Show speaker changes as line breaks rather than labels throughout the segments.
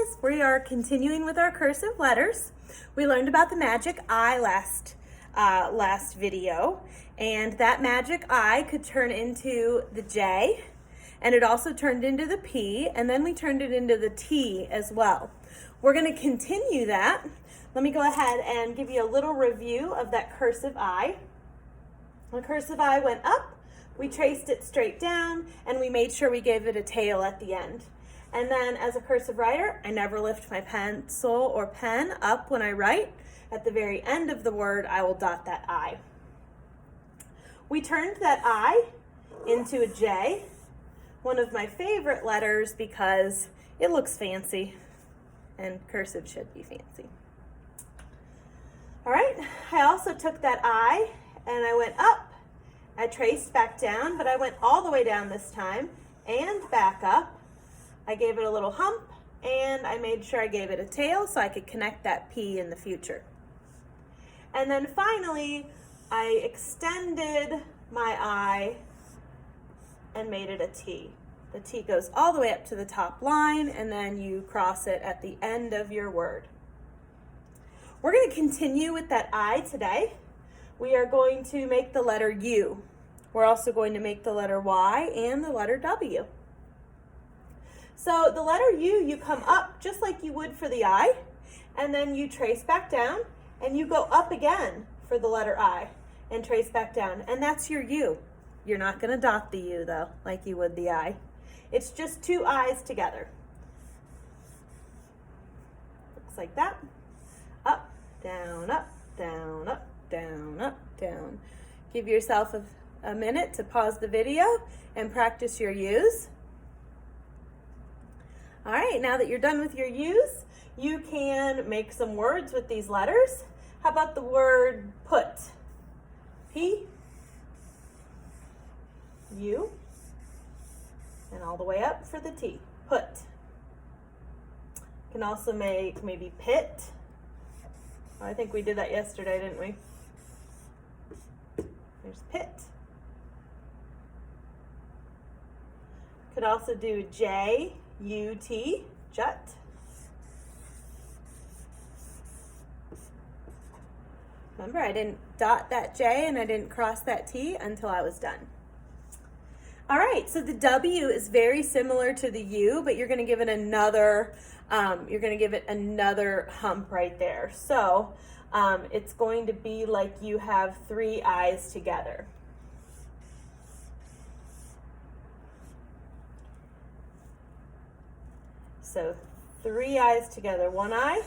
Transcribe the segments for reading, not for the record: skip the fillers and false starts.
guys, we are continuing with our cursive letters. We learned about the magic I last video, and that magic I could turn into the J, and it also turned into the P, and then we turned it into the T as well. We're going to continue that. Let me go ahead and give you a little review of that cursive I. The cursive I went up, we traced it straight down, and we made sure we gave it a tail at the end. And then as a cursive writer, I never lift my pencil or pen up when I write. At the very end of the word, I will dot that I. We turned that I into a J, one of my favorite letters because it looks fancy, and cursive should be fancy. All right, I also took that I and I went up. I traced back down, but I went all the way down this time and back up. I gave it a little hump, and I made sure I gave it a tail so I could connect that P in the future. And then finally, I extended my I and made it a T. The T goes all the way up to the top line, and then you cross it at the end of your word. We're going to continue with that I today. We are going to make the letter U. We're also going to make the letter Y and the letter W. So the letter U, you come up just like you would for the I, and then you trace back down, and you go up again for the letter I, and trace back down, and that's your U. You're not going to dot the U, though, like you would the I. It's just two I's together. Looks like that. Up, down, up, down, up, down, up, down. Give yourself a minute to pause the video and practice your U's. All right, now that you're done with your U's, you can make some words with these letters. How about the word put? P, U, and all the way up for the T, put. You can also make maybe pit. I think we did that yesterday, didn't we? There's pit. Could also do J, U-T, jut. Remember, I didn't dot that J and I didn't cross that T until I was done. All right, so the W is very similar to the U, but you're going to give it another hump right there. So it's going to be like you have three I's together. So three I's together, one I,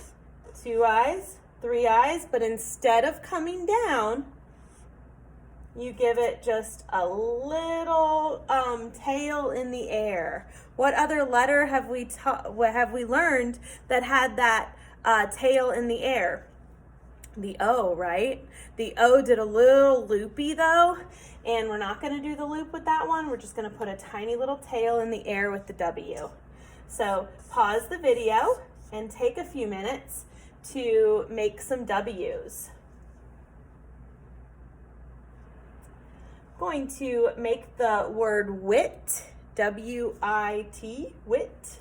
two I's, three I's, but instead of coming down, you give it just a little tail in the air. What other letter have we learned that had that tail in the air? The O, right? The O did a little loopy though, and we're not going to do the loop with that one. We're just going to put a tiny little tail in the air with the W. So pause the video and take a few minutes to make some W's. Going to make the word wit, W-I-T, wit.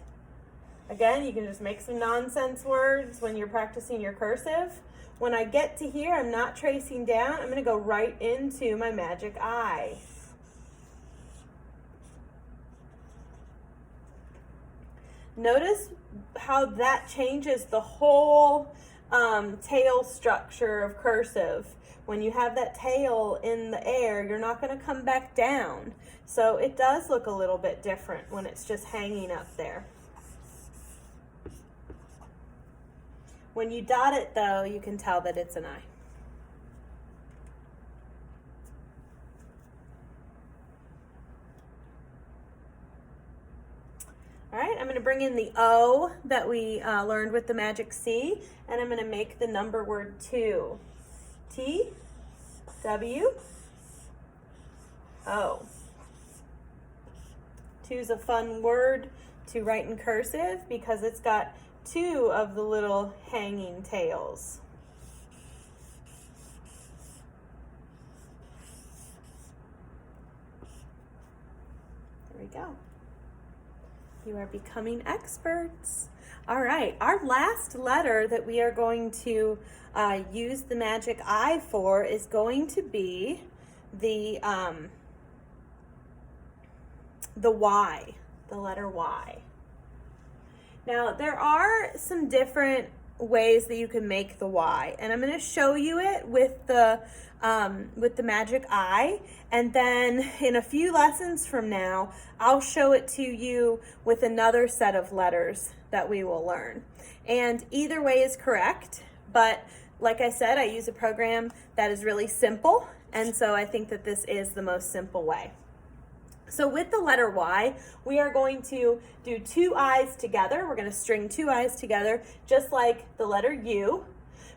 Again, you can just make some nonsense words when you're practicing your cursive. When I get to here, I'm not tracing down. I'm going to go right into my magic I. Notice how that changes the whole tail structure of cursive. When you have that tail in the air, you're not going to come back down. So it does look a little bit different when it's just hanging up there. When you dot it though, you can tell that it's an I. All right, I'm going to bring in the O that we learned with the magic C, and I'm going to make the number word 2. T, W, O. 2 is a fun word to write in cursive because it's got 2 of the little hanging tails. There we go. You are becoming experts. All right, our last letter that we are going to use the magic I for is going to be the Y, the letter Y. Now, there are some different ways that you can make the Y, and I'm going to show you it with the magic I, and then in a few lessons from now, I'll show it to you with another set of letters that we will learn. And either way is correct, but like I said, I use a program that is really simple, and so I think that this is the most simple way. So with the letter Y, we are going to do two I's together. We're going to string two I's together, just like the letter U,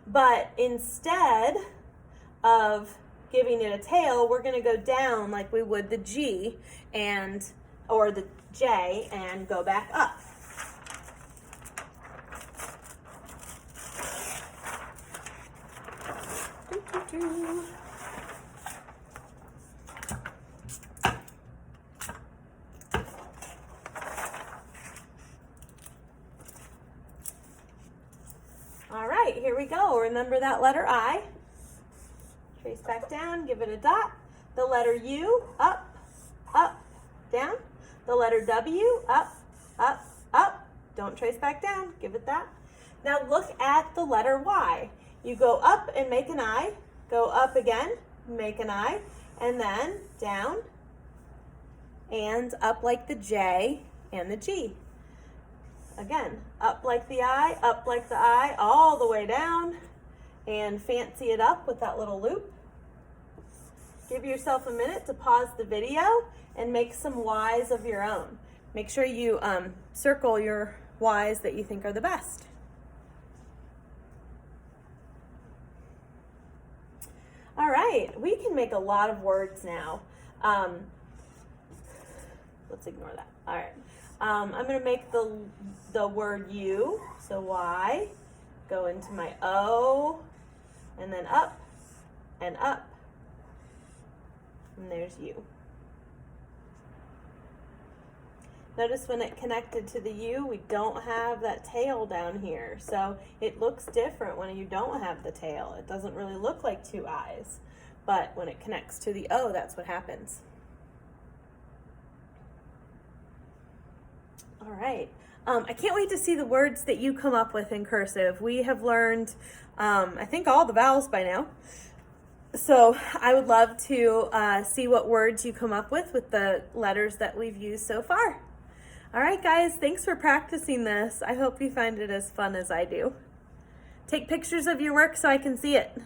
but instead of giving it a tail, we're going to go down like we would the G or the J and go back up. All right, here we go. Remember that letter I. Trace back down, give it a dot. The letter U, up, up, down. The letter W, up, up, up. Don't trace back down, give it that. Now look at the letter Y. You go up and make an I, go up again, make an I, and then down and up like the J and the G. Again, up like the I, up like the I, all the way down, and fancy it up with that little loop. Give yourself a minute to pause the video and make some Y's of your own. Make sure you circle your Y's that you think are the best. All right, we can make a lot of words now. Let's ignore that. All right. I'm going to make the word U, so Y, go into my O, and then up, and there's U. Notice when it connected to the U, we don't have that tail down here, so it looks different when you don't have the tail. It doesn't really look like two I's, but when it connects to the O, that's what happens. All right. I can't wait to see the words that you come up with in cursive. We have learned, I think, all the vowels by now. So I would love to see what words you come up with the letters that we've used so far. All right, guys, thanks for practicing this. I hope you find it as fun as I do. Take pictures of your work so I can see it.